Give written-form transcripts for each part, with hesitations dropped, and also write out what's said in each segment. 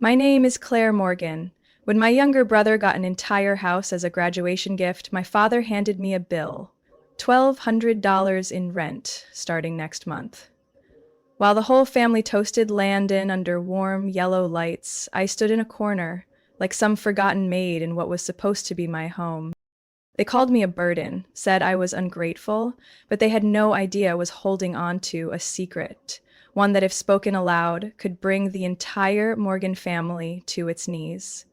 My name is Claire Morgan. When my younger brother got an entire house as a graduation gift, my father handed me a bill. $1,200 in rent, starting next month. While the whole family toasted Landon under warm yellow lights, I stood in a corner, like some forgotten maid in what was supposed to be my home. They called me a burden, said I was ungrateful, but they had no idea I was holding on to a secret, one that if spoken aloud could bring the entire Morgan family to its knees.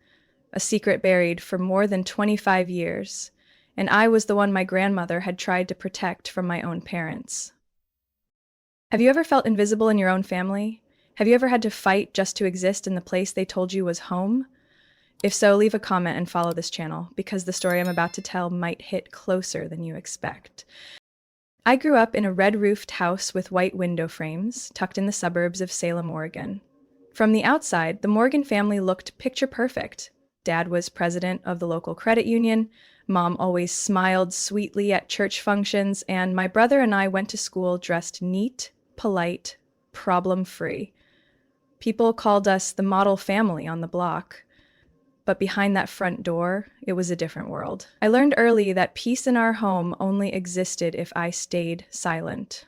A secret buried for more than 25 years, and I was the one my grandmother had tried to protect from my own parents. Have you ever felt invisible in your own family? Have you ever had to fight just to exist in the place they told you was home? If so, leave a comment and follow this channel, because the story I'm about to tell might hit closer than you expect. I grew up in a red-roofed house with white window frames, tucked in the suburbs of Salem, Oregon. From the outside, the Morgan family looked picture perfect. Dad was president of the local credit union, Mom always smiled sweetly at church functions, and my brother and I went to school dressed neat, polite, problem-free. People called us the model family on the block. But behind that front door, it was a different world. I learned early that peace in our home only existed if I stayed silent.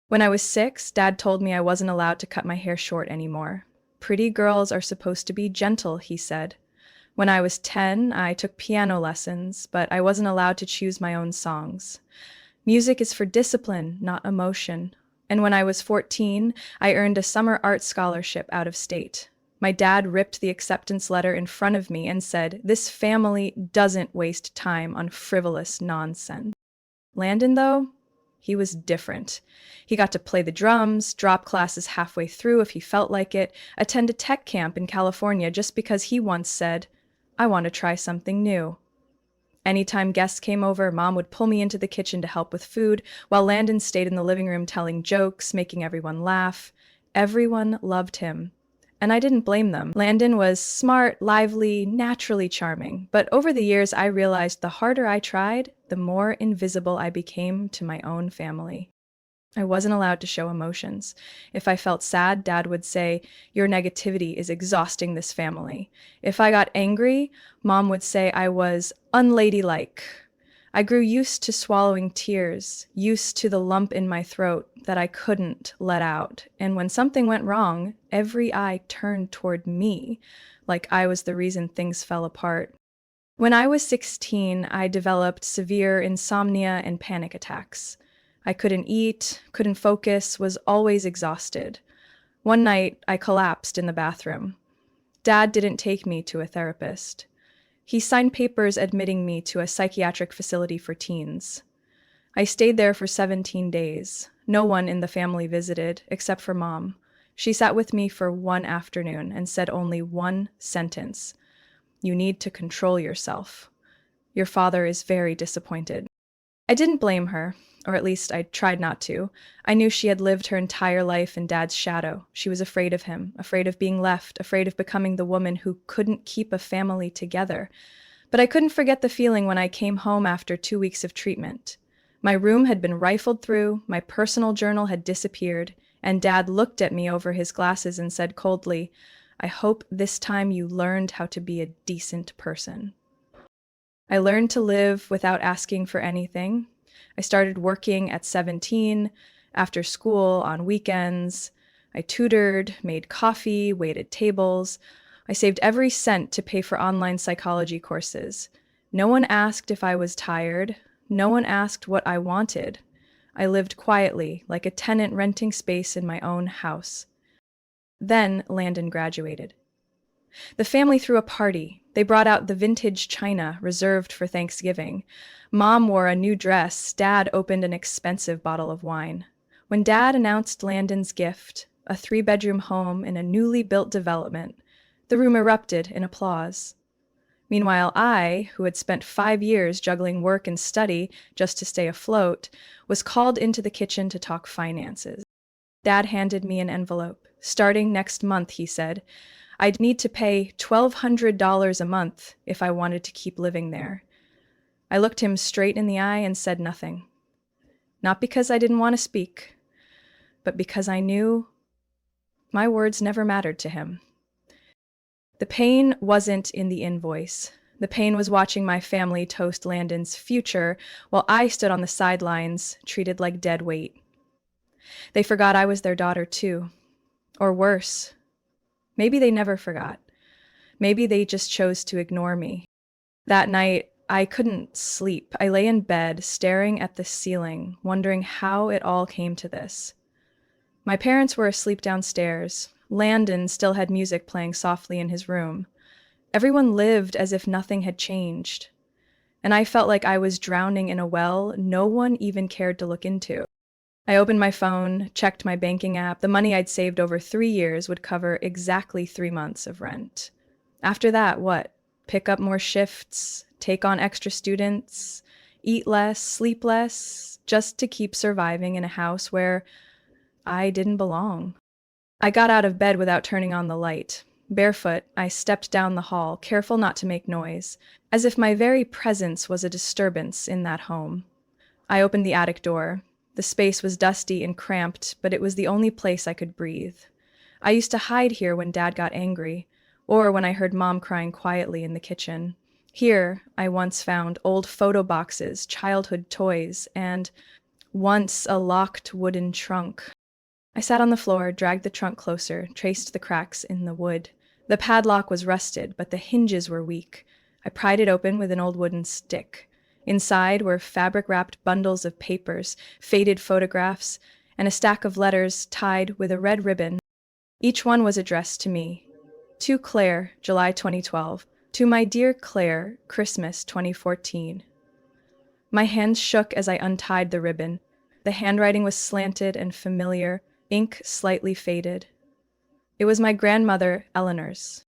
When I was 6, Dad told me I wasn't allowed to cut my hair short anymore. Pretty girls are supposed to be gentle, he said. When I was 10, I took piano lessons, but I wasn't allowed to choose my own songs. Music is for discipline, not emotion. And when I was 14, I earned a summer art scholarship out of state. My dad ripped the acceptance letter in front of me and said, "This family doesn't waste time on frivolous nonsense." Landon, though, he was different. He got to play the drums, drop classes halfway through if he felt like it, attend a tech camp in California just because he once said, "I want to try something new." Anytime guests came over, Mom would pull me into the kitchen to help with food, while Landon stayed in the living room telling jokes, making everyone laugh. Everyone loved him. And I didn't blame them. Landon was smart, lively, naturally charming. But over the years, I realized the harder I tried, the more invisible I became to my own family. I wasn't allowed to show emotions. If I felt sad, Dad would say, "Your negativity is exhausting this family." If I got angry, Mom would say I was unladylike. I grew used to swallowing tears, used to the lump in my throat that I couldn't let out. And when something went wrong, every eye turned toward me, like I was the reason things fell apart. When I was 16, I developed severe insomnia and panic attacks. I couldn't eat, couldn't focus, was always exhausted. One night, I collapsed in the bathroom. Dad didn't take me to a therapist. He signed papers admitting me to a psychiatric facility for teens. I stayed there for 17 days. No one in the family visited, except for Mom. She sat with me for one afternoon and said only one sentence: "You need to control yourself. Your father is very disappointed." I didn't blame her, or at least I tried not to. I knew she had lived her entire life in Dad's shadow. She was afraid of him, afraid of being left, afraid of becoming the woman who couldn't keep a family together. But I couldn't forget the feeling when I came home after 2 weeks of treatment. My room had been rifled through, my personal journal had disappeared, and Dad looked at me over his glasses and said coldly, "I hope this time you learned how to be a decent person." I learned to live without asking for anything. I started working at 17, after school, on weekends. I tutored, made coffee, waited tables. I saved every cent to pay for online psychology courses. No one asked if I was tired. No one asked what I wanted. I lived quietly, like a tenant renting space in my own house. Then Landon graduated. The family threw a party. They brought out the vintage china reserved for Thanksgiving. Mom wore a new dress. Dad opened an expensive bottle of wine. When Dad announced Landon's gift, a 3-bedroom home in a newly built development, the room erupted in applause. Meanwhile, I, who had spent 5 years juggling work and study just to stay afloat, was called into the kitchen to talk finances. Dad handed me an envelope. "Starting next month," he said, "I'd need to pay $1,200 a month if I wanted to keep living there." I looked him straight in the eye and said nothing. Not because I didn't want to speak, but because I knew my words never mattered to him. The pain wasn't in the invoice. The pain was watching my family toast Landon's future while I stood on the sidelines, treated like dead weight. They forgot I was their daughter too. Or worse, maybe they never forgot. Maybe they just chose to ignore me. That night, I couldn't sleep. I lay in bed, staring at the ceiling, wondering how it all came to this. My parents were asleep downstairs. Landon still had music playing softly in his room. Everyone lived as if nothing had changed. And I felt like I was drowning in a well no one even cared to look into. I opened my phone, checked my banking app. The money I'd saved over 3 years would cover exactly 3 months of rent. After that, what? Pick up more shifts, take on extra students, eat less, sleep less, just to keep surviving in a house where I didn't belong. I got out of bed without turning on the light. Barefoot, I stepped down the hall, careful not to make noise, as if my very presence was a disturbance in that home. I opened the attic door. The space was dusty and cramped, but it was the only place I could breathe. I used to hide here when Dad got angry, or when I heard Mom crying quietly in the kitchen. Here, I once found old photo boxes, childhood toys, and once a locked wooden trunk. I sat on the floor, dragged the trunk closer, traced the cracks in the wood. The padlock was rusted, but the hinges were weak. I pried it open with an old wooden stick. Inside were fabric-wrapped bundles of papers, faded photographs, and a stack of letters tied with a red ribbon. Each one was addressed to me. To Claire, July 2012. To my dear Claire, Christmas 2014. My hands shook as I untied the ribbon. The handwriting was slanted and familiar, ink slightly faded. It was my grandmother, Eleanor's.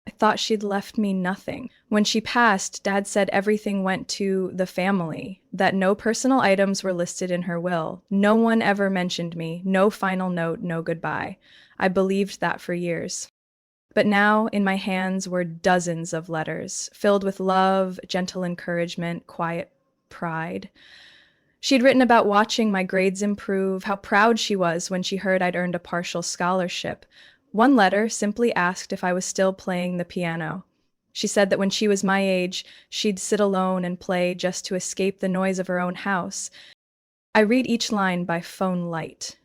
I thought she'd left me nothing. When she passed, Dad said everything went to the family, that no personal items were listed in her will. No one ever mentioned me, no final note, no goodbye. I believed that for years. But now, in my hands were dozens of letters, filled with love, gentle encouragement, quiet pride. She'd written about watching my grades improve, how proud she was when she heard I'd earned a partial scholarship. One letter simply asked if I was still playing the piano. She said that when she was my age, she'd sit alone and play just to escape the noise of her own house. I read each line by phone light.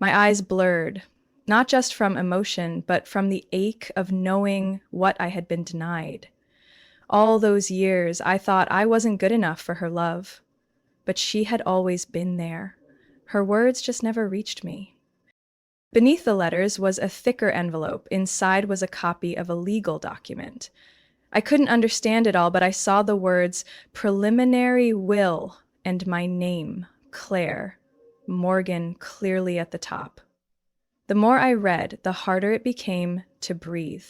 My eyes blurred, not just from emotion, but from the ache of knowing what I had been denied. All those years, I thought I wasn't good enough for her love. But she had always been there. Her words just never reached me. Beneath the letters was a thicker envelope. Inside was a copy of a legal document. I couldn't understand it all, but I saw the words preliminary will and my name, Claire, Morgan, clearly at the top. The more I read, the harder it became to breathe.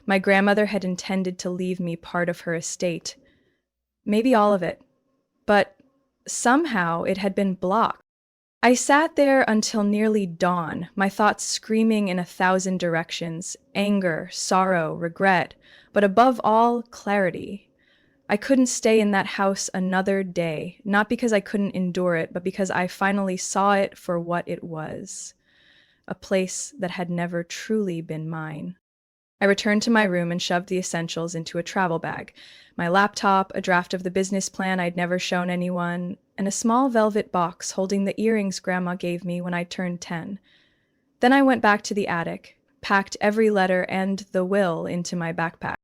My grandmother had intended to leave me part of her estate, maybe all of it, but somehow it had been blocked. I sat there until nearly dawn, my thoughts screaming in 1,000 directions, anger, sorrow, regret, but above all, clarity. I couldn't stay in that house another day, not because I couldn't endure it, but because I finally saw it for what it was, a place that had never truly been mine. I returned to my room and shoved the essentials into a travel bag. My laptop, a draft of the business plan I'd never shown anyone, and a small velvet box holding the earrings Grandma gave me when I turned 10. Then I went back to the attic, packed every letter and the will into my backpack.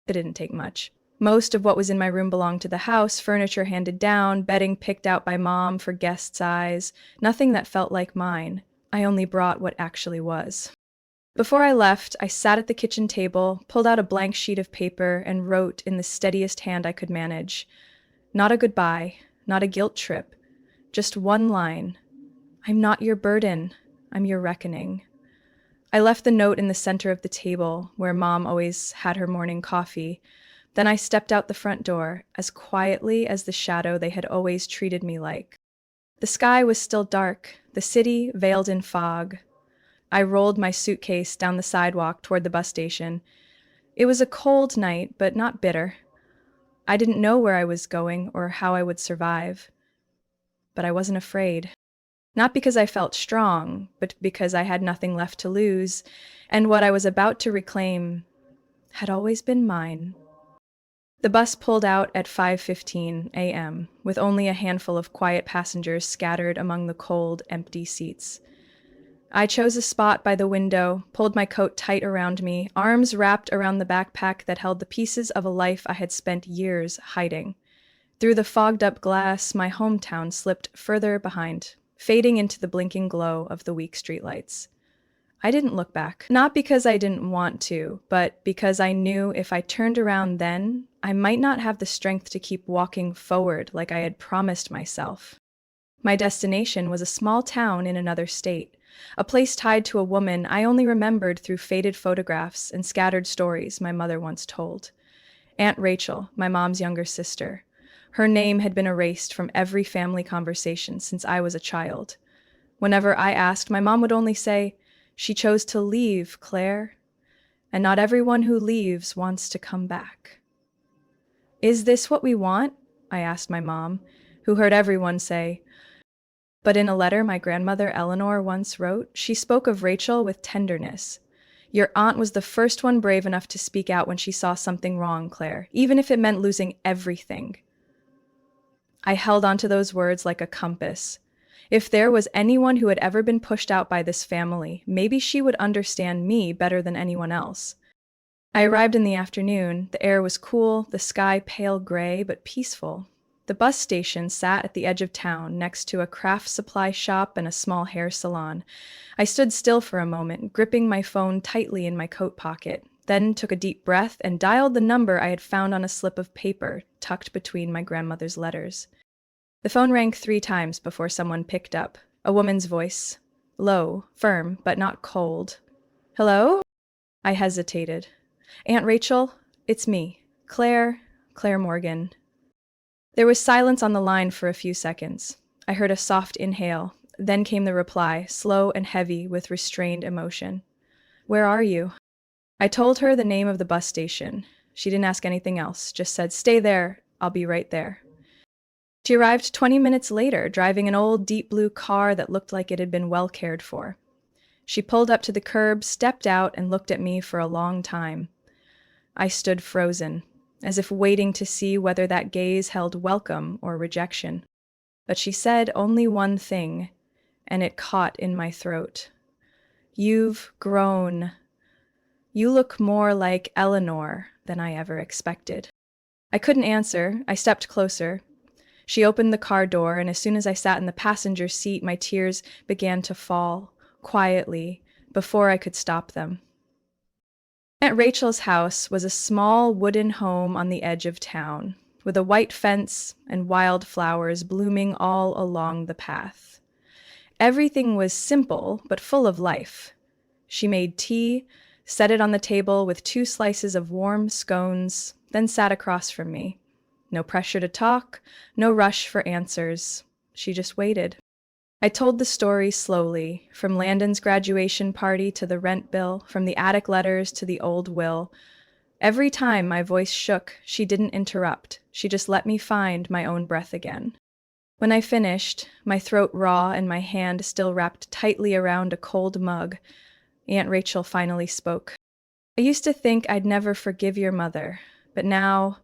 It didn't take much. Most of what was in my room belonged to the house, furniture handed down, bedding picked out by Mom for guests' eyes, nothing that felt like mine. I only brought what actually was. Before I left, I sat at the kitchen table, pulled out a blank sheet of paper, and wrote in the steadiest hand I could manage. Not a goodbye, not a guilt trip, just one line. I'm not your burden, I'm your reckoning. I left the note in the center of the table, where Mom always had her morning coffee. Then I stepped out the front door, as quietly as the shadow they had always treated me like. The sky was still dark, the city veiled in fog. I rolled my suitcase down the sidewalk toward the bus station. It was a cold night, but not bitter. I didn't know where I was going or how I would survive. But I wasn't afraid. Not because I felt strong, but because I had nothing left to lose, and what I was about to reclaim had always been mine. The bus pulled out at 5:15 a.m., with only a handful of quiet passengers scattered among the cold, empty seats. I chose a spot by the window, pulled my coat tight around me, arms wrapped around the backpack that held the pieces of a life I had spent years hiding. Through the fogged-up glass, my hometown slipped further behind, fading into the blinking glow of the weak streetlights. I didn't look back, not because I didn't want to, but because I knew if I turned around then, I might not have the strength to keep walking forward like I had promised myself. My destination was a small town in another state, a place tied to a woman I only remembered through faded photographs and scattered stories my mother once told. Aunt Rachel, my mom's younger sister. Her name had been erased from every family conversation since I was a child. Whenever I asked, my mom would only say, "She chose to leave, Claire, and not everyone who leaves wants to come back." "Is this what we want?" I asked my mom, who heard everyone say. But in a letter my grandmother Eleanor once wrote, she spoke of Rachel with tenderness. "Your aunt was the first one brave enough to speak out when she saw something wrong, Claire, even if it meant losing everything." I held onto those words like a compass. If there was anyone who had ever been pushed out by this family, maybe she would understand me better than anyone else. I arrived in the afternoon. The air was cool, the sky pale gray but peaceful. The bus station sat at the edge of town, next to a craft supply shop and a small hair salon. I stood still for a moment, gripping my phone tightly in my coat pocket, then took a deep breath and dialed the number I had found on a slip of paper tucked between my grandmother's letters. The phone rang 3 times before someone picked up. A woman's voice. Low, firm, but not cold. "Hello?" I hesitated. "Aunt Rachel, it's me. Claire Morgan." There was silence on the line for a few seconds. I heard a soft inhale. Then came the reply, slow and heavy with restrained emotion. "Where are you?" I told her the name of the bus station. She didn't ask anything else, just said, "Stay there, I'll be right there." She arrived 20 minutes later, driving an old deep blue car that looked like it had been well cared for. She pulled up to the curb, stepped out, and looked at me for a long time. I stood frozen, as if waiting to see whether that gaze held welcome or rejection. But she said only one thing, and it caught in my throat. "You've grown. You look more like Eleanor than I ever expected." I couldn't answer. I stepped closer. She opened the car door, and as soon as I sat in the passenger seat, my tears began to fall, quietly, before I could stop them. Aunt Rachel's house was a small wooden home on the edge of town, with a white fence and wild flowers blooming all along the path. Everything was simple, but full of life. She made tea, set it on the table with 2 slices of warm scones, then sat across from me. No pressure to talk, no rush for answers. She just waited. I told the story slowly, from Landon's graduation party to the rent bill, from the attic letters to the old will. Every time my voice shook, she didn't interrupt. She just let me find my own breath again. When I finished, my throat raw and my hand still wrapped tightly around a cold mug, Aunt Rachel finally spoke. "I used to think I'd never forgive your mother, but now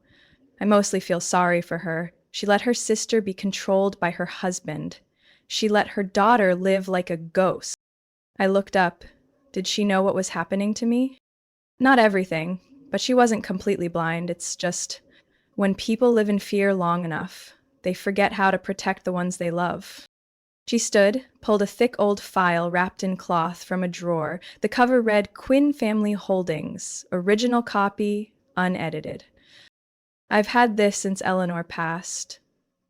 I mostly feel sorry for her. She let her sister be controlled by her husband. She let her daughter live like a ghost." I looked up. Did she know what was happening to me? Not everything, but she wasn't completely blind. It's just, when people live in fear long enough, they forget how to protect the ones they love. She stood, pulled a thick old file wrapped in cloth from a drawer. The cover read Quinn Family Holdings, original copy, unedited. "I've had this since Eleanor passed.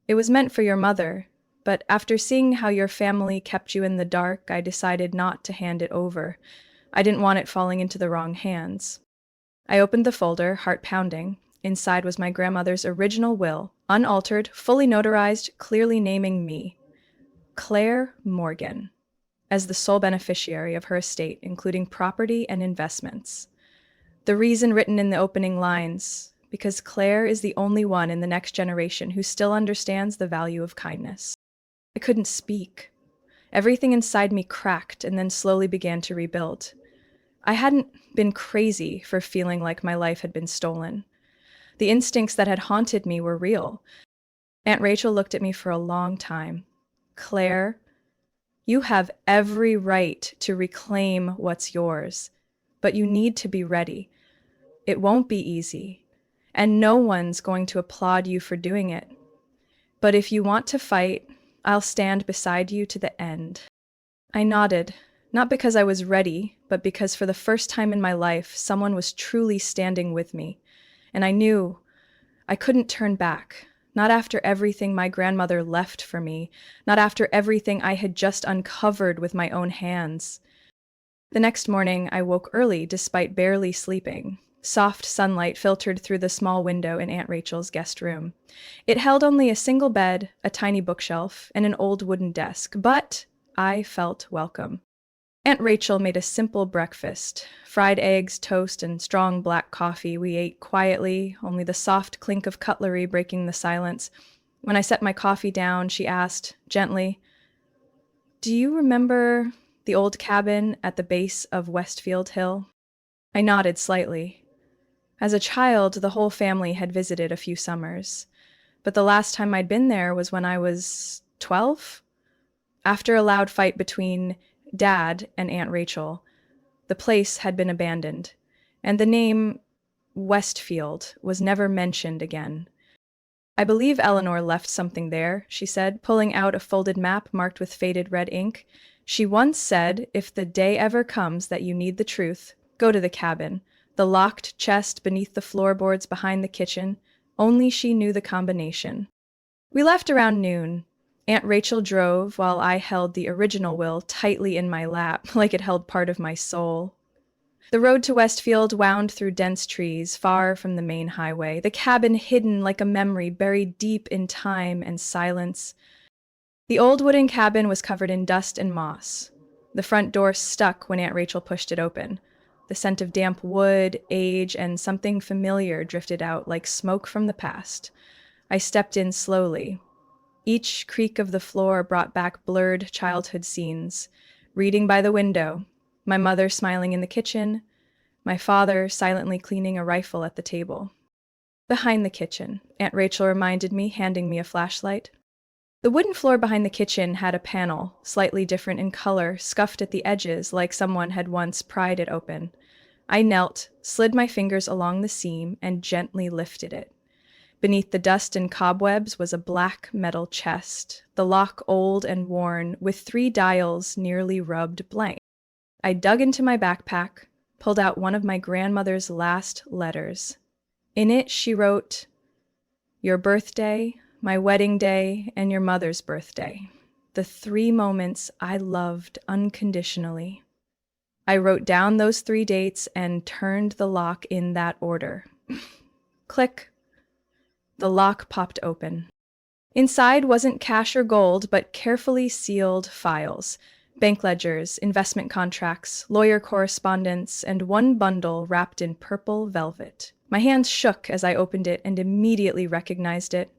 It was meant for your mother, but after seeing how your family kept you in the dark, I decided not to hand it over. I didn't want it falling into the wrong hands." I opened the folder, heart pounding. Inside was my grandmother's original will, unaltered, fully notarized, clearly naming me, Claire Morgan, as the sole beneficiary of her estate, including property and investments. The reason written in the opening lines, because Claire is the only one in the next generation who still understands the value of kindness. I couldn't speak. Everything inside me cracked and then slowly began to rebuild. I hadn't been crazy for feeling like my life had been stolen. The instincts that had haunted me were real. Aunt Rachel looked at me for a long time. Claire, you have every right to reclaim what's yours, but you need to be ready. It won't be easy, and no one's going to applaud you for doing it. But if you want to fight, I'll stand beside you to the end. I nodded, not because I was ready, but because for the first time in my life, someone was truly standing with me. And I knew I couldn't turn back, not after everything my grandmother left for me, not after everything I had just uncovered with my own hands. The next morning, I woke early despite barely sleeping. Soft sunlight filtered through the small window in Aunt Rachel's guest room. It held only a single bed, a tiny bookshelf, and an old wooden desk, but I felt welcome. Aunt Rachel made a simple breakfast. Fried eggs, toast, and strong black coffee. We ate quietly, only the soft clink of cutlery breaking the silence. When I set my coffee down, she asked, gently, "Do you remember the old cabin at the base of Westfield Hill?" I nodded slightly. As a child, the whole family had visited a few summers, but the last time I'd been there was when I was 12. After a loud fight between Dad and Aunt Rachel, the place had been abandoned, and the name Westfield was never mentioned again. "I believe Eleanor left something there," she said, pulling out a folded map marked with faded red ink. "She once said, if the day ever comes that you need the truth, go to the cabin. The locked chest beneath the floorboards behind the kitchen. Only she knew the combination." We left around noon. Aunt Rachel drove while I held the original will tightly in my lap, like it held part of my soul. The road to Westfield wound through dense trees, far from the main highway, the cabin hidden like a memory buried deep in time and silence. The old wooden cabin was covered in dust and moss. The front door stuck when Aunt Rachel pushed it open. The scent of damp wood, age, and something familiar drifted out like smoke from the past. I stepped in slowly. Each creak of the floor brought back blurred childhood scenes. Reading by the window, my mother smiling in the kitchen, my father silently cleaning a rifle at the table. Behind the kitchen, Aunt Rachel reminded me, handing me a flashlight. The wooden floor behind the kitchen had a panel, slightly different in color, scuffed at the edges like someone had once pried it open. I knelt, slid my fingers along the seam, and gently lifted it. Beneath the dust and cobwebs was a black metal chest, the lock old and worn, with 3 dials nearly rubbed blank. I dug into my backpack, pulled out one of my grandmother's last letters. In it, she wrote, "Your birthday, my wedding day, and your mother's birthday. The 3 moments I loved unconditionally." I wrote down those 3 dates and turned the lock in that order. Click. The lock popped open. Inside wasn't cash or gold, but carefully sealed files. Bank ledgers, investment contracts, lawyer correspondence, and one bundle wrapped in purple velvet. My hands shook as I opened it and immediately recognized it.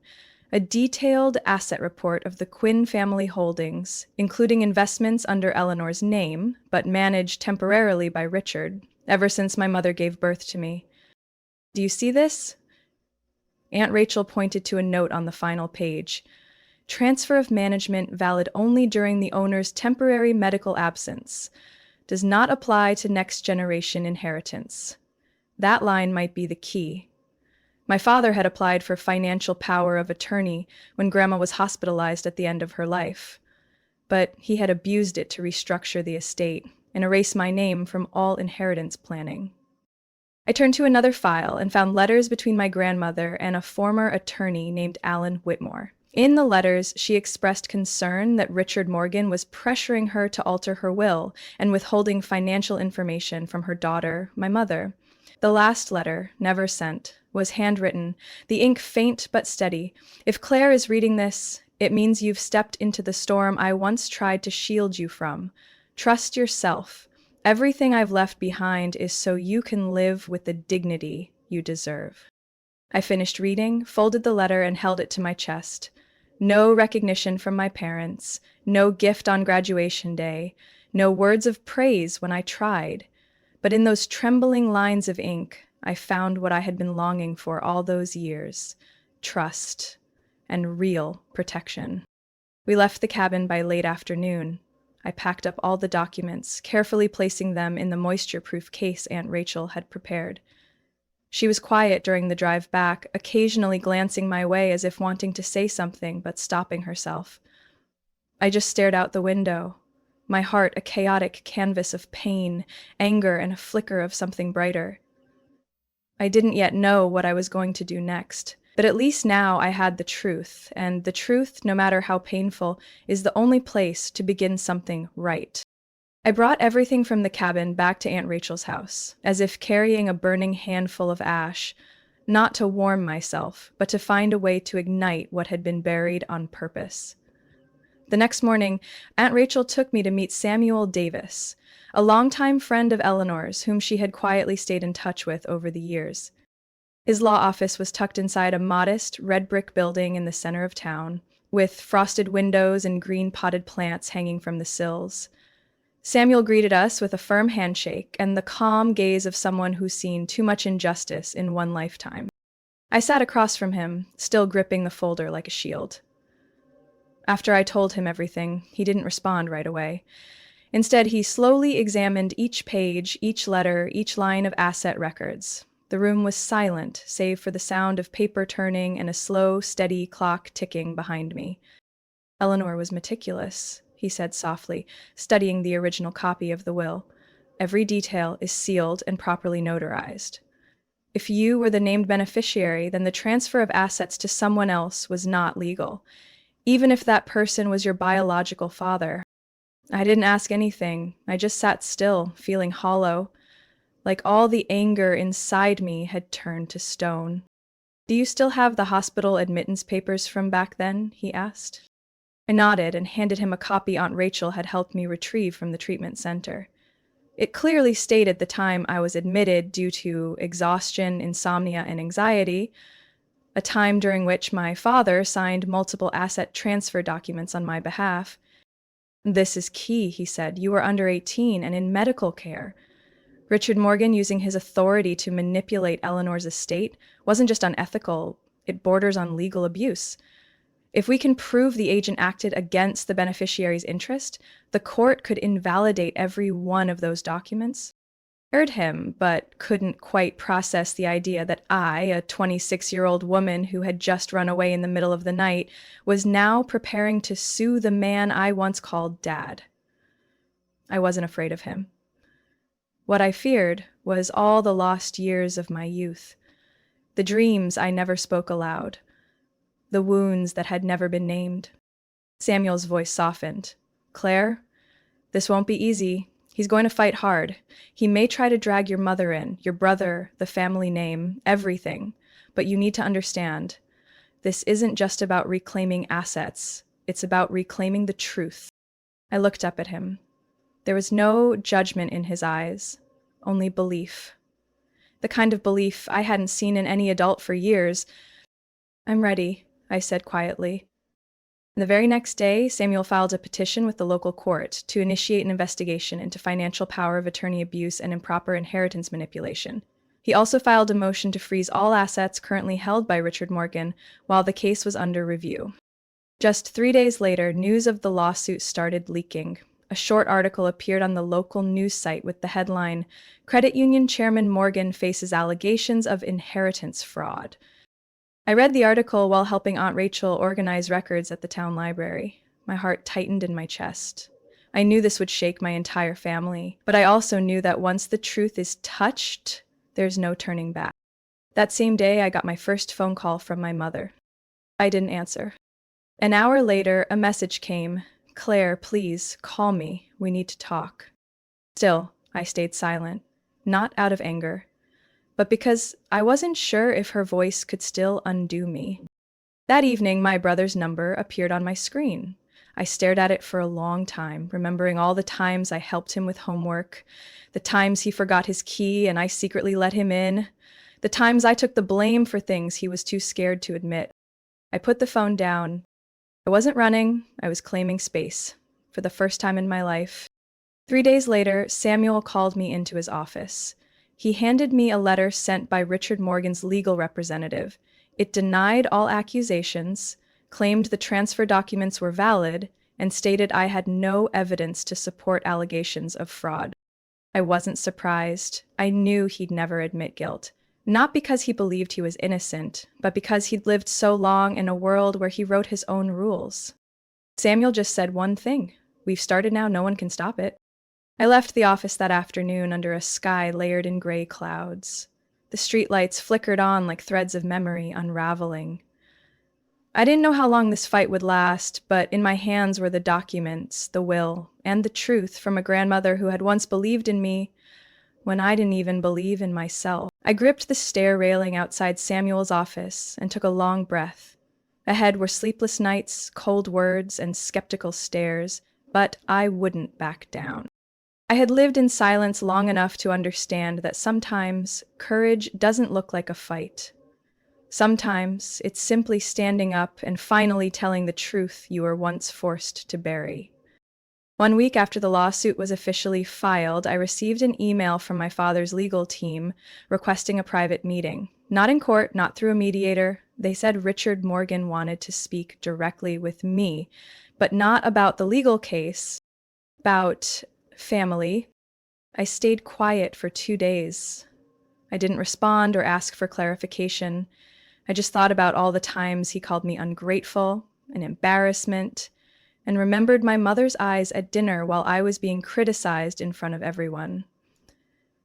A detailed asset report of the Quinn family holdings, including investments under Eleanor's name, but managed temporarily by Richard, ever since my mother gave birth to me. "Do you see this?" Aunt Rachel pointed to a note on the final page. "Transfer of management valid only during the owner's temporary medical absence. Does not apply to next generation inheritance." That line might be the key. My father had applied for financial power of attorney when Grandma was hospitalized at the end of her life, but he had abused it to restructure the estate and erase my name from all inheritance planning. I turned to another file and found letters between my grandmother and a former attorney named Alan Whitmore. In the letters, she expressed concern that Richard Morgan was pressuring her to alter her will and withholding financial information from her daughter, my mother. The last letter, never sent, was handwritten, the ink faint but steady. "If Claire is reading this, it means you've stepped into the storm I once tried to shield you from. Trust yourself. Everything I've left behind is so you can live with the dignity you deserve." I finished reading, folded the letter, and held it to my chest. No recognition from my parents, no gift on graduation day, no words of praise when I tried. But in those trembling lines of ink, I found what I had been longing for all those years: trust and real protection. We left the cabin by late afternoon. I packed up all the documents, carefully placing them in the moisture-proof case Aunt Rachel had prepared. She was quiet during the drive back, occasionally glancing my way as if wanting to say something, but stopping herself. I just stared out the window, my heart a chaotic canvas of pain, anger, and a flicker of something brighter. I didn't yet know what I was going to do next, but at least now I had the truth, and the truth, no matter how painful, is the only place to begin something right. I brought everything from the cabin back to Aunt Rachel's house, as if carrying a burning handful of ash, not to warm myself, but to find a way to ignite what had been buried on purpose. The next morning, Aunt Rachel took me to meet Samuel Davis, a longtime friend of Eleanor's whom she had quietly stayed in touch with over the years. His law office was tucked inside a modest, red brick building in the center of town, with frosted windows and green potted plants hanging from the sills. Samuel greeted us with a firm handshake and the calm gaze of someone who's seen too much injustice in one lifetime. I sat across from him, still gripping the folder like a shield. After I told him everything, he didn't respond right away. Instead, he slowly examined each page, each letter, each line of asset records. The room was silent, save for the sound of paper turning and a slow, steady clock ticking behind me. Eleanor was meticulous, he said softly, studying the original copy of the will. Every detail is sealed and properly notarized. If you were the named beneficiary, then the transfer of assets to someone else was not legal, even if that person was your biological father. I didn't ask anything. I just sat still, feeling hollow, like all the anger inside me had turned to stone. "Do you still have the hospital admittance papers from back then?" he asked. I nodded and handed him a copy Aunt Rachel had helped me retrieve from the treatment center. It clearly stated the time I was admitted due to exhaustion, insomnia, and anxiety, a time during which my father signed multiple asset transfer documents on my behalf. "This is key," he said. "You are under 18 and in medical care." Richard Morgan using his authority to manipulate Eleanor's estate wasn't just unethical, it borders on legal abuse. If we can prove the agent acted against the beneficiary's interest, the court could invalidate every one of those documents. I heard him, but couldn't quite process the idea that I, a 26-year-old woman who had just run away in the middle of the night, was now preparing to sue the man I once called Dad. I wasn't afraid of him. What I feared was all the lost years of my youth, the dreams I never spoke aloud, the wounds that had never been named. Samuel's voice softened. "Claire, this won't be easy. He's going to fight hard. He may try to drag your mother in, your brother, the family name, everything. But you need to understand, this isn't just about reclaiming assets. It's about reclaiming the truth." I looked up at him. There was no judgment in his eyes, only belief. The kind of belief I hadn't seen in any adult for years. "I'm ready," I said quietly. The very next day, Samuel filed a petition with the local court to initiate an investigation into financial power of attorney abuse and improper inheritance manipulation. He also filed a motion to freeze all assets currently held by Richard Morgan while the case was under review. Just 3 days later, news of the lawsuit started leaking. A short article appeared on the local news site with the headline, "Credit Union Chairman Morgan Faces Allegations of Inheritance Fraud." I read the article while helping Aunt Rachel organize records at the town library. My heart tightened in my chest. I knew this would shake my entire family, but I also knew that once the truth is touched, there's no turning back. That same day, I got my first phone call from my mother. I didn't answer. An hour later, a message came. "Claire, please, call me. We need to talk." Still, I stayed silent, not out of anger, but because I wasn't sure if her voice could still undo me. That evening, my brother's number appeared on my screen. I stared at it for a long time, remembering all the times I helped him with homework, the times he forgot his key and I secretly let him in, the times I took the blame for things he was too scared to admit. I put the phone down. I wasn't running, I was claiming space. For the first time in my life. 3 days later, Samuel called me into his office. He handed me a letter sent by Richard Morgan's legal representative. It denied all accusations, claimed the transfer documents were valid, and stated I had no evidence to support allegations of fraud. I wasn't surprised. I knew he'd never admit guilt. Not because he believed he was innocent, but because he'd lived so long in a world where he wrote his own rules. Samuel just said one thing. We've started now, no one can stop it. I left the office that afternoon under a sky layered in gray clouds. The streetlights flickered on like threads of memory unraveling. I didn't know how long this fight would last, but in my hands were the documents, the will, and the truth from a grandmother who had once believed in me when I didn't even believe in myself. I gripped the stair railing outside Samuel's office and took a long breath. Ahead were sleepless nights, cold words, and skeptical stares, but I wouldn't back down. I had lived in silence long enough to understand that sometimes courage doesn't look like a fight. Sometimes it's simply standing up and finally telling the truth you were once forced to bury. 1 week after the lawsuit was officially filed, I received an email from my father's legal team requesting a private meeting. Not in court, not through a mediator. They said Richard Morgan wanted to speak directly with me, but not about the legal case, about family. I stayed quiet for 2 days. I didn't respond or ask for clarification. I just thought about all the times he called me ungrateful, an embarrassment, and remembered my mother's eyes at dinner while I was being criticized in front of everyone.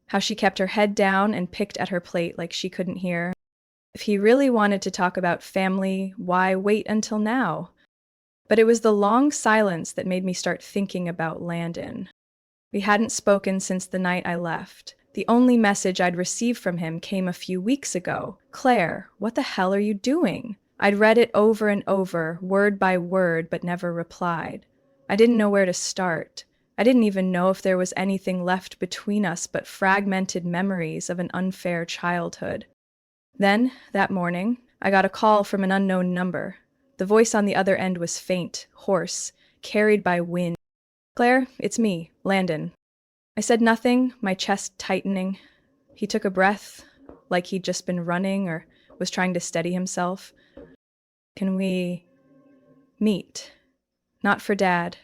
How she kept her head down and picked at her plate like she couldn't hear. If he really wanted to talk about family, why wait until now? But it was the long silence that made me start thinking about Landon. We hadn't spoken since the night I left. The only message I'd received from him came a few weeks ago. "Claire, what the hell are you doing?" I'd read it over and over, word by word, but never replied. I didn't know where to start. I didn't even know if there was anything left between us but fragmented memories of an unfair childhood. Then, that morning, I got a call from an unknown number. The voice on the other end was faint, hoarse, carried by wind. "Claire, it's me, Landon." I said nothing, my chest tightening. He took a breath, like he'd just been running or was trying to steady himself. "Can we meet? Not for Dad,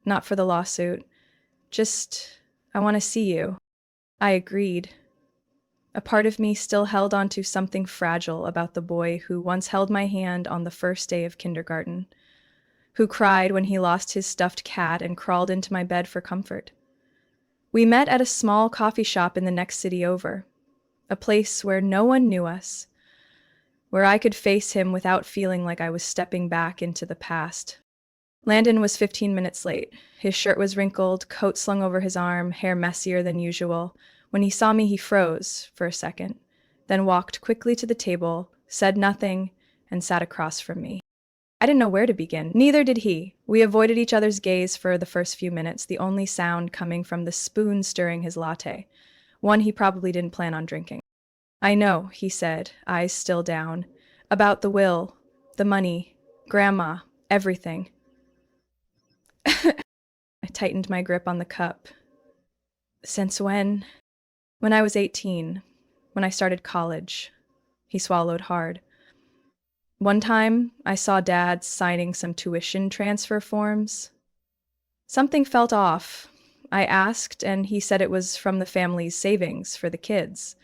not for the lawsuit. Just, I want to see you." I agreed. A part of me still held on to something fragile about the boy who once held my hand on the first day of kindergarten, who cried when he lost his stuffed cat and crawled into my bed for comfort. We met at a small coffee shop in the next city over, a place where no one knew us, where I could face him without feeling like I was stepping back into the past. Landon was 15 minutes late. His shirt was wrinkled, coat slung over his arm, hair messier than usual. When he saw me, he froze for a second, then walked quickly to the table, said nothing, and sat across from me. I didn't know where to begin. Neither did he. We avoided each other's gaze for the first few minutes, the only sound coming from the spoon stirring his latte, one he probably didn't plan on drinking. "I know," he said, eyes still down, "about the will, the money, Grandma, everything." I tightened my grip on the cup. "Since when?" "When I was 18, when I started college." He swallowed hard. "One time, I saw Dad signing some tuition transfer forms. Something felt off. I asked, and he said it was from the family's savings for the kids.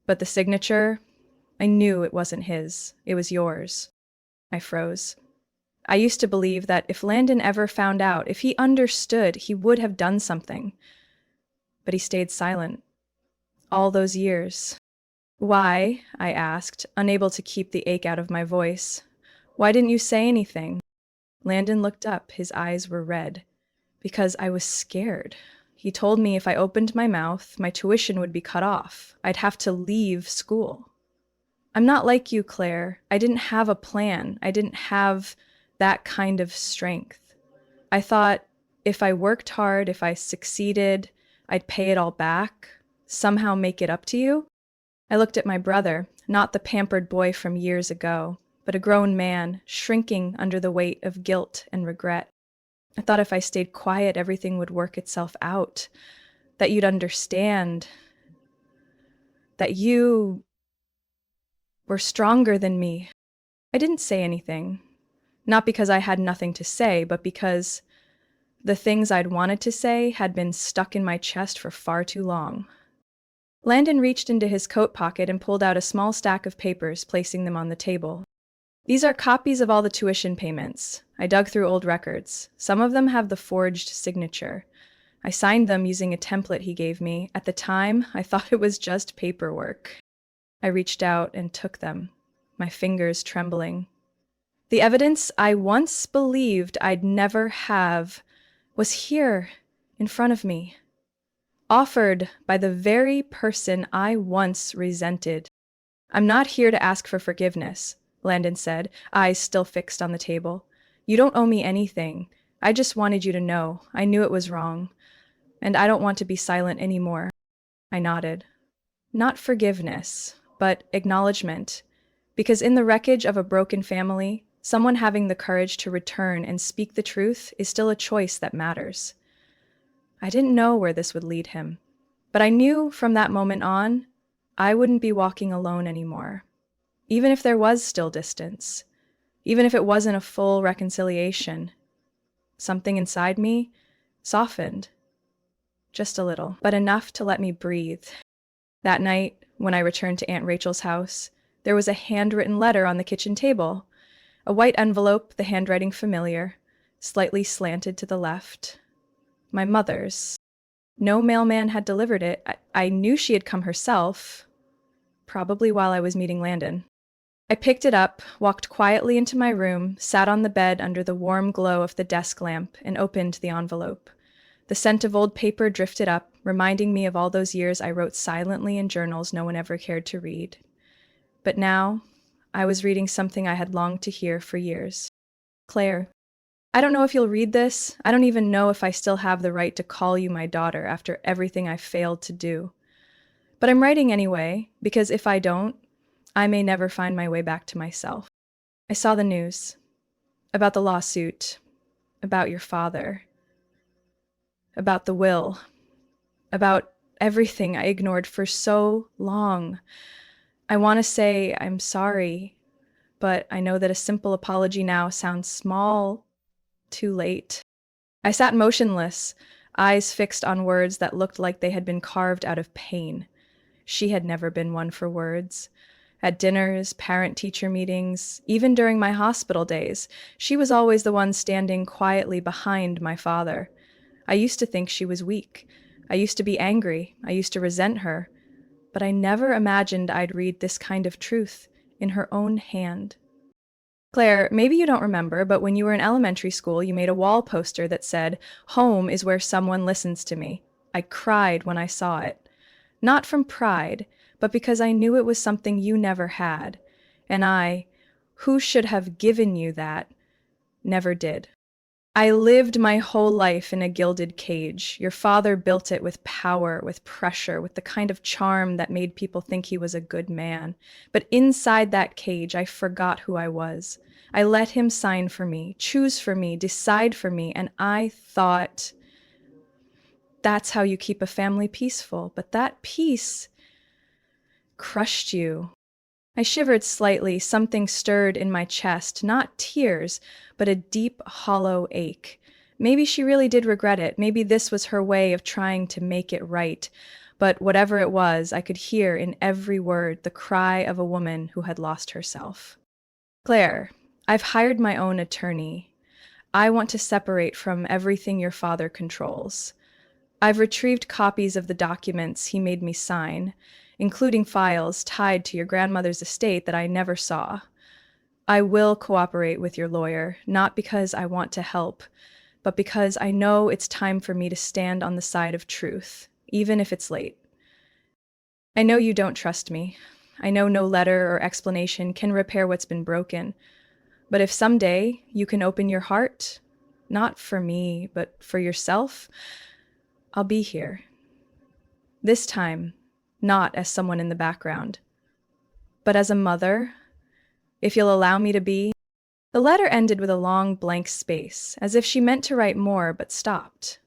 But the signature, I knew it wasn't his. It was yours." I froze. I used to believe that if Landon ever found out, if he understood, he would have done something. But he stayed silent. All those years. "Why?" I asked, unable to keep the ache out of my voice. "Why didn't you say anything?" Landon looked up. His eyes were red. "Because I was scared. He told me if I opened my mouth, my tuition would be cut off. I'd have to leave school. I'm not like you, Claire. I didn't have a plan. I didn't have that kind of strength. I thought if I worked hard, if I succeeded, I'd pay it all back, somehow make it up to you." I looked at my brother, not the pampered boy from years ago, but a grown man, shrinking under the weight of guilt and regret. I thought if I stayed quiet, everything would work itself out, that you'd understand, that you were stronger than me. I didn't say anything, not because I had nothing to say, but because the things I'd wanted to say had been stuck in my chest for far too long. Landon reached into his coat pocket and pulled out a small stack of papers, placing them on the table. These are copies of all the tuition payments. I dug through old records. Some of them have the forged signature. I signed them using a template he gave me. At the time, I thought it was just paperwork. I reached out and took them, my fingers trembling. The evidence I once believed I'd never have was here, in front of me, offered by the very person I once resented. "I'm not here to ask for forgiveness," Landon said, eyes still fixed on the table. "You don't owe me anything. I just wanted you to know. I knew it was wrong, and I don't want to be silent anymore." I nodded. Not forgiveness, but acknowledgement, because in the wreckage of a broken family, someone having the courage to return and speak the truth is still a choice that matters. I didn't know where this would lead him, but I knew from that moment on, I wouldn't be walking alone anymore. Even if there was still distance, even if it wasn't a full reconciliation, something inside me softened, just a little, but enough to let me breathe. That night, when I returned to Aunt Rachel's house, there was a handwritten letter on the kitchen table. A white envelope, the handwriting familiar, slightly slanted to the left. My mother's. No mailman had delivered it. I knew she had come herself, probably while I was meeting Landon. I picked it up, walked quietly into my room, sat on the bed under the warm glow of the desk lamp, and opened the envelope. The scent of old paper drifted up, reminding me of all those years I wrote silently in journals no one ever cared to read. But now, I was reading something I had longed to hear for years. "Claire, I don't know if you'll read this. I don't even know if I still have the right to call you my daughter after everything I failed to do. But I'm writing anyway, because if I don't, I may never find my way back to myself. I saw the news about the lawsuit, about your father, about the will, about everything I ignored for so long. I want to say I'm sorry, but I know that a simple apology now sounds small, too late." I sat motionless, eyes fixed on words that looked like they had been carved out of pain. She had never been one for words. At dinners, parent-teacher meetings, even during my hospital days, she was always the one standing quietly behind my father. I used to think she was weak. I used to be angry. I used to resent her. But I never imagined I'd read this kind of truth in her own hand. "Claire, maybe you don't remember, but when you were in elementary school, you made a wall poster that said, 'Home is where someone listens to me.' I cried when I saw it. Not from pride, but because I knew it was something you never had. And I, who should have given you that, never did. I lived my whole life in a gilded cage. Your father built it with power, with pressure, with the kind of charm that made people think he was a good man. But inside that cage, I forgot who I was. I let him sign for me, choose for me, decide for me, and I thought, that's how you keep a family peaceful. But that peace crushed you." I shivered slightly. Something stirred in my chest, not tears, but a deep, hollow ache. Maybe she really did regret it. Maybe this was her way of trying to make it right. But whatever it was, I could hear in every word the cry of a woman who had lost herself. "Claire, I've hired my own attorney. I want to separate from everything your father controls. I've retrieved copies of the documents he made me sign, including files tied to your grandmother's estate that I never saw. I will cooperate with your lawyer, not because I want to help, but because I know it's time for me to stand on the side of truth, even if it's late. I know you don't trust me. I know no letter or explanation can repair what's been broken. But if someday you can open your heart, not for me, but for yourself, I'll be here. This time, not as someone in the background, but as a mother, If you'll allow me to be. The letter ended with a long blank space, as if she meant to write more but stopped.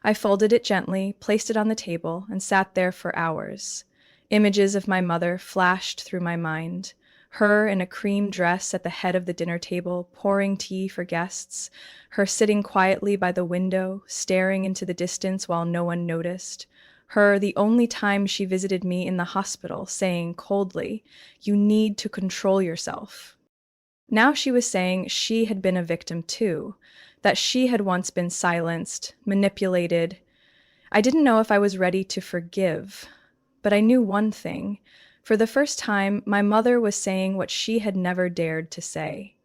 I folded it gently, placed it on the table, and sat there for hours. Images of my mother flashed through my mind. Her in a cream dress at the head of the dinner table, pouring tea for guests. Her sitting quietly by the window, staring into the distance while no one noticed. Her the only time she visited me in the hospital, saying coldly, "You need to control yourself." Now she was saying she had been a victim too, that she had once been silenced, manipulated. I didn't know if I was ready to forgive, but I knew one thing. For the first time, my mother was saying what she had never dared to say.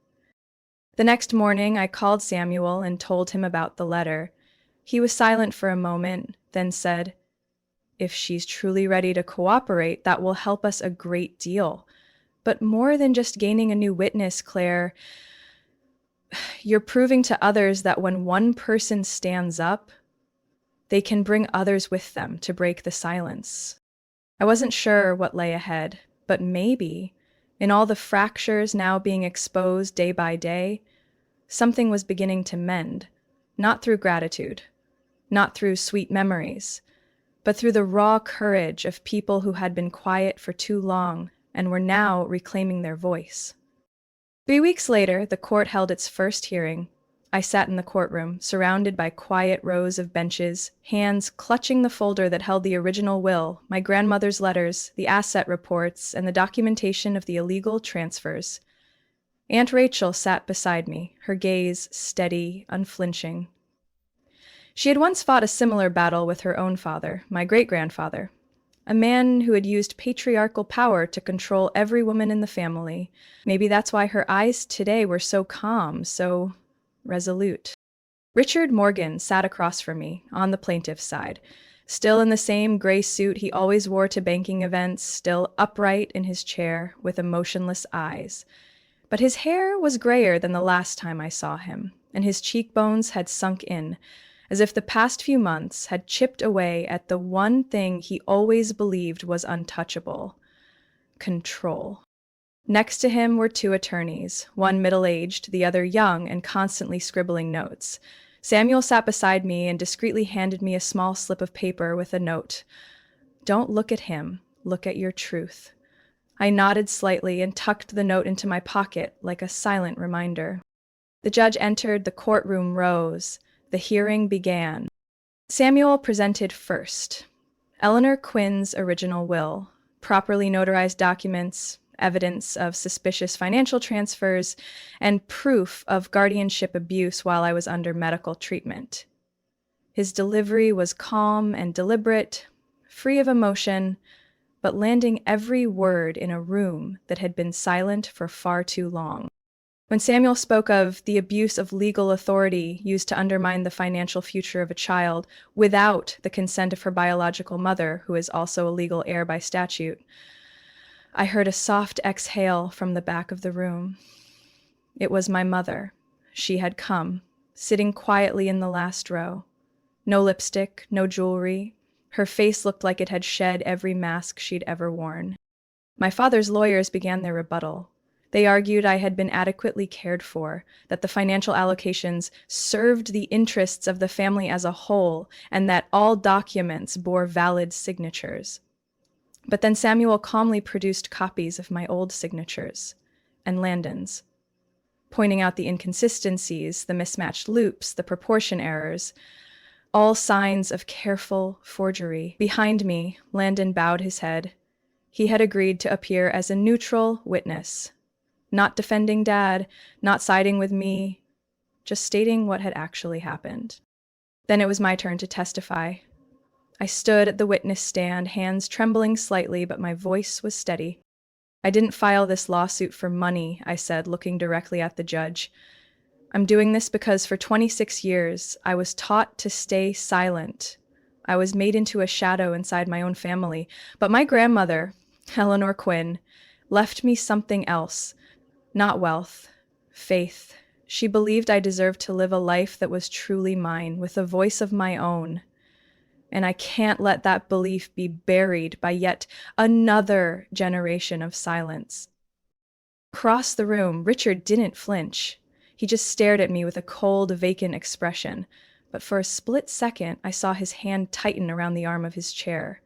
The next morning, I called Samuel and told him about the letter. He was silent for a moment, then said, "If she's truly ready to cooperate, that will help us a great deal. But more than just gaining a new witness, Claire, you're proving to others that when one person stands up, they can bring others with them to break the silence." I wasn't sure what lay ahead, but maybe, in all the fractures now being exposed day by day, something was beginning to mend, not through gratitude, not through sweet memories, but through the raw courage of people who had been quiet for too long and were now reclaiming their voice. 3 weeks later, the court held its first hearing. I sat in the courtroom, surrounded by quiet rows of benches, hands clutching the folder that held the original will, my grandmother's letters, the asset reports, and the documentation of the illegal transfers. Aunt Rachel sat beside me, her gaze steady, unflinching. She had once fought a similar battle with her own father, my great-grandfather, a man who had used patriarchal power to control every woman in the family. Maybe that's why her eyes today were so calm, so resolute. Richard Morgan sat across from me, on the plaintiff's side, still in the same gray suit he always wore to banking events, still upright in his chair with emotionless eyes. But his hair was grayer than the last time I saw him, and his cheekbones had sunk in, as if the past few months had chipped away at the one thing he always believed was untouchable: control. Next to him were 2 attorneys, one middle-aged, the other young and constantly scribbling notes. Samuel sat beside me and discreetly handed me a small slip of paper with a note. "Don't look at him, look at your truth." I nodded slightly and tucked the note into my pocket like a silent reminder. The judge entered, the courtroom rose. The hearing began. Samuel presented first. Eleanor Quinn's original will, properly notarized documents, evidence of suspicious financial transfers, and proof of guardianship abuse while I was under medical treatment. His delivery was calm and deliberate, free of emotion, but landing every word in a room that had been silent for far too long. When Samuel spoke of the abuse of legal authority used to undermine the financial future of a child without the consent of her biological mother, who is also a legal heir by statute, I heard a soft exhale from the back of the room. It was my mother. She had come, sitting quietly in the last row. No lipstick, no jewelry. Her face looked like it had shed every mask she'd ever worn. My father's lawyers began their rebuttal. They argued I had been adequately cared for, that the financial allocations served the interests of the family as a whole, and that all documents bore valid signatures. But then Samuel calmly produced copies of my old signatures and Landon's, pointing out the inconsistencies, the mismatched loops, the proportion errors, all signs of careful forgery. Behind me, Landon bowed his head. He had agreed to appear as a neutral witness, not defending Dad, not siding with me, just stating what had actually happened. Then it was my turn to testify. I stood at the witness stand, hands trembling slightly, but my voice was steady. "I didn't file this lawsuit for money," I said, looking directly at the judge. "I'm doing this because for 26 years, I was taught to stay silent. I was made into a shadow inside my own family. But my grandmother, Eleanor Quinn, left me something else. Not wealth, faith. She believed I deserved to live a life that was truly mine, with a voice of my own. And I can't let that belief be buried by yet another generation of silence." Across the room, Richard didn't flinch. He just stared at me with a cold, vacant expression. But for a split second, I saw his hand tighten around the arm of his chair.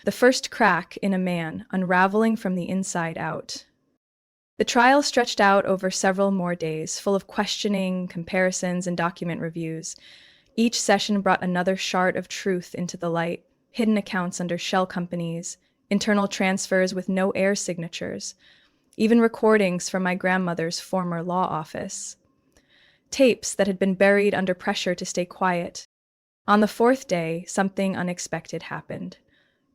The first crack in a man, unraveling from the inside out. The trial stretched out over several more days, full of questioning, comparisons, and document reviews. Each session brought another shard of truth into the light: hidden accounts under shell companies, internal transfers with no heir signatures, even recordings from my grandmother's former law office. Tapes that had been buried under pressure to stay quiet. On the fourth day, something unexpected happened.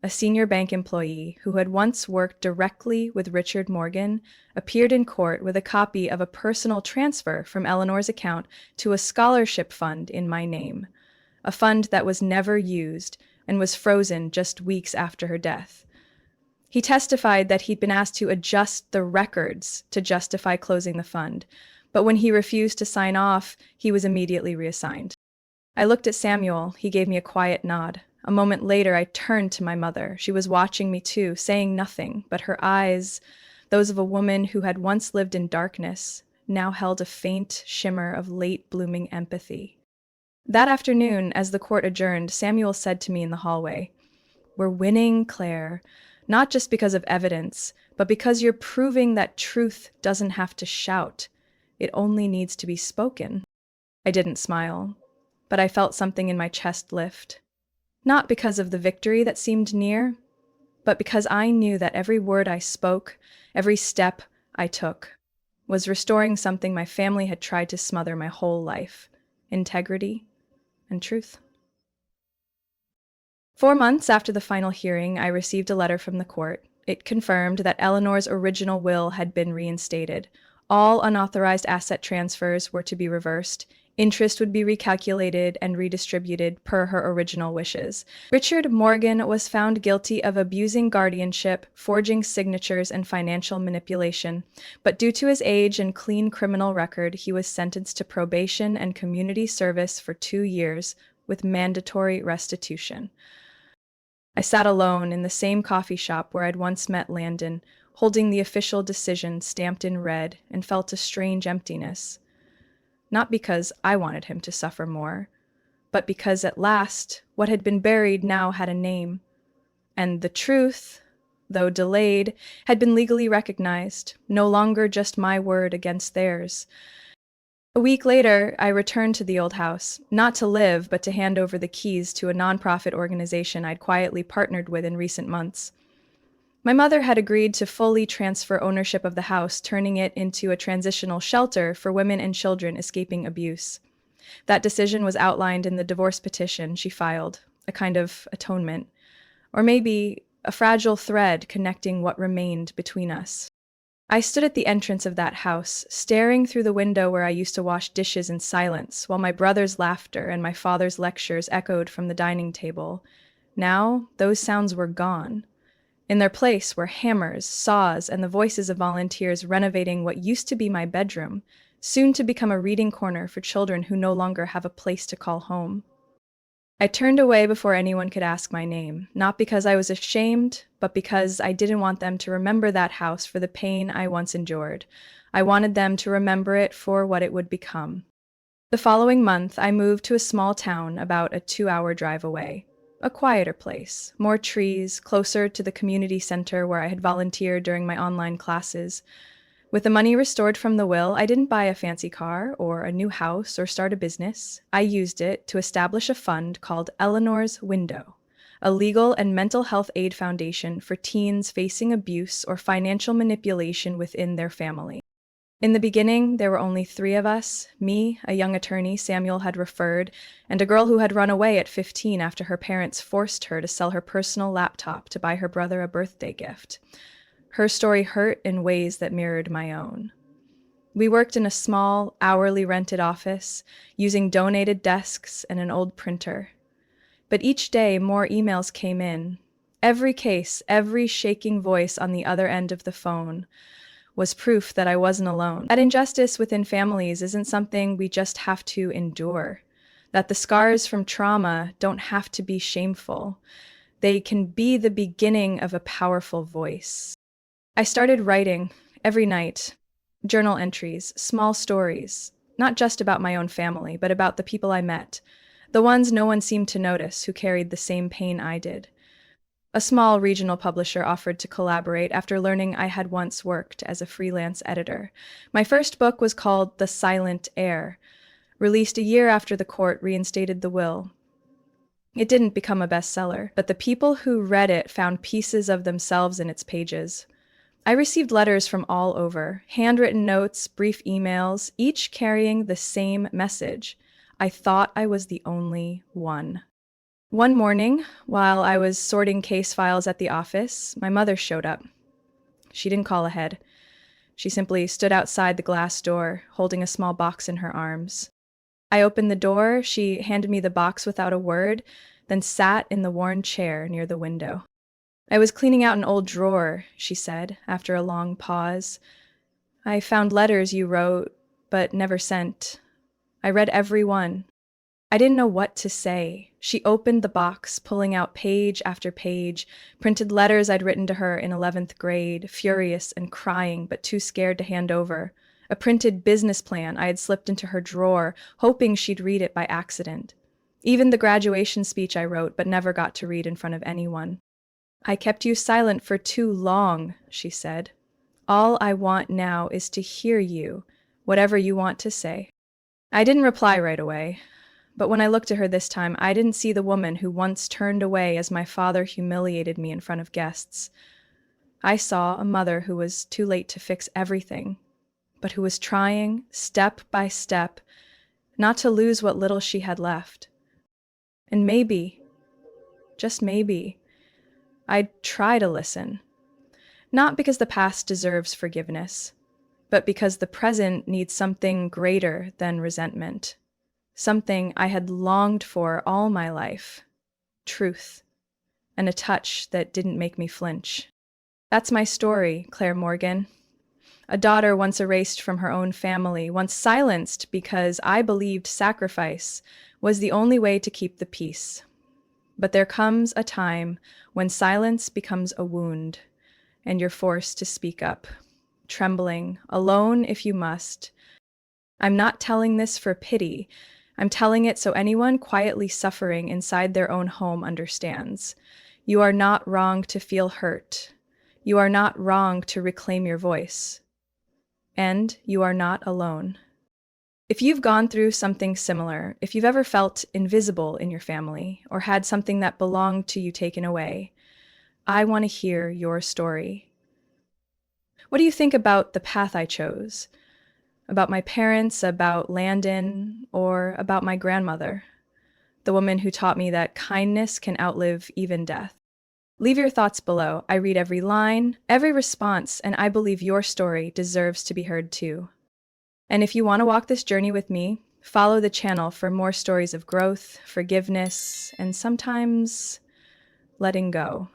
A senior bank employee who had once worked directly with Richard Morgan appeared in court with a copy of a personal transfer from Eleanor's account to a scholarship fund in my name, a fund that was never used and was frozen just weeks after her death. He testified that he'd been asked to adjust the records to justify closing the fund, but when he refused to sign off, he was immediately reassigned. I looked at Samuel. He gave me a quiet nod. A moment later, I turned to my mother. She was watching me too, saying nothing, but her eyes, those of a woman who had once lived in darkness, now held a faint shimmer of late-blooming empathy. That afternoon, as the court adjourned, Samuel said to me in the hallway, "We're winning, Claire, not just because of evidence, but because you're proving that truth doesn't have to shout. It only needs to be spoken." I didn't smile, but I felt something in my chest lift. Not because of the victory that seemed near, but because I knew that every word I spoke, every step I took, was restoring something my family had tried to smother my whole life: integrity and truth. 4 months after the final hearing, I received a letter from the court. It confirmed that Eleanor's original will had been reinstated. All unauthorized asset transfers were to be reversed. Interest would be recalculated and redistributed per her original wishes. Richard Morgan was found guilty of abusing guardianship, forging signatures, and financial manipulation. But due to his age and clean criminal record, he was sentenced to probation and community service for 2 years with mandatory restitution. I sat alone in the same coffee shop where I'd once met Landon, holding the official decision stamped in red, and felt a strange emptiness. Not because I wanted him to suffer more, but because at last what had been buried now had a name. And the truth, though delayed, had been legally recognized, no longer just my word against theirs. A week later, I returned to the old house, not to live, but to hand over the keys to a nonprofit organization I'd quietly partnered with in recent months. My mother had agreed to fully transfer ownership of the house, turning it into a transitional shelter for women and children escaping abuse. That decision was outlined in the divorce petition she filed, a kind of atonement, or maybe a fragile thread connecting what remained between us. I stood at the entrance of that house, staring through the window where I used to wash dishes in silence, while my brother's laughter and my father's lectures echoed from the dining table. Now, those sounds were gone. In their place were hammers, saws, and the voices of volunteers renovating what used to be my bedroom, soon to become a reading corner for children who no longer have a place to call home. I turned away before anyone could ask my name, not because I was ashamed, but because I didn't want them to remember that house for the pain I once endured. I wanted them to remember it for what it would become. The following month, I moved to a small town about a 2-hour drive away. A quieter place, more trees, closer to the community center where I had volunteered during my online classes. With the money restored from the will, I didn't buy a fancy car or a new house or start a business. I used it to establish a fund called Eleanor's Window, a legal and mental health aid foundation for teens facing abuse or financial manipulation within their family. In the beginning, there were only 3 of us: me, a young attorney Samuel had referred, and a girl who had run away at 15 after her parents forced her to sell her personal laptop to buy her brother a birthday gift. Her story hurt in ways that mirrored my own. We worked in a small, hourly rented office, using donated desks and an old printer. But each day, more emails came in. Every case, every shaking voice on the other end of the phone was proof that I wasn't alone. That injustice within families isn't something we just have to endure. That the scars from trauma don't have to be shameful. They can be the beginning of a powerful voice. I started writing every night, Journal entries, small stories, not just about my own family, but about the people I met, the ones no one seemed to notice who carried the same pain I did. A small regional publisher offered to collaborate after learning I had once worked as a freelance editor. My first book was called The Silent Heir, released a year after the court reinstated the will. It didn't become a bestseller, but the people who read it found pieces of themselves in its pages. I received letters from all over, handwritten notes, brief emails, each carrying the same message. I thought I was the only one. One morning, while I was sorting case files at the office, my mother showed up. She didn't call ahead. She simply stood outside the glass door, holding a small box in her arms. I opened the door, she handed me the box without a word, then sat in the worn chair near the window. I was cleaning out an old drawer, she said, after a long pause. I found letters you wrote, but never sent. I read every one. I didn't know what to say. She opened the box, pulling out page after page, printed letters I'd written to her in 11th grade, furious and crying, but too scared to hand over. A printed business plan I had slipped into her drawer, hoping she'd read it by accident. Even the graduation speech I wrote, but never got to read in front of anyone. I kept you silent for too long, she said. All I want now is to hear you, whatever you want to say. I didn't reply right away. But when I looked at her this time, I didn't see the woman who once turned away as my father humiliated me in front of guests. I saw a mother who was too late to fix everything, but who was trying, step by step, not to lose what little she had left. And maybe, just maybe, I'd try to listen. Not because the past deserves forgiveness, but because the present needs something greater than resentment. Something I had longed for all my life. Truth. And a touch that didn't make me flinch. That's my story, Claire Morgan. A daughter once erased from her own family, once silenced because I believed sacrifice was the only way to keep the peace. But there comes a time when silence becomes a wound, and you're forced to speak up, trembling, alone if you must. I'm not telling this for pity. I'm telling it so anyone quietly suffering inside their own home understands. You are not wrong to feel hurt. You are not wrong to reclaim your voice. And you are not alone. If you've gone through something similar, if you've ever felt invisible in your family, or had something that belonged to you taken away, I want to hear your story. What do you think about the path I chose? About my parents, about Landon, or about my grandmother, the woman who taught me that kindness can outlive even death? Leave your thoughts below. I read every line, every response, and I believe your story deserves to be heard too. And if you want to walk this journey with me, follow the channel for more stories of growth, forgiveness, and sometimes letting go.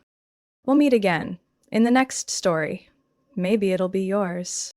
We'll meet again in the next story. Maybe it'll be yours.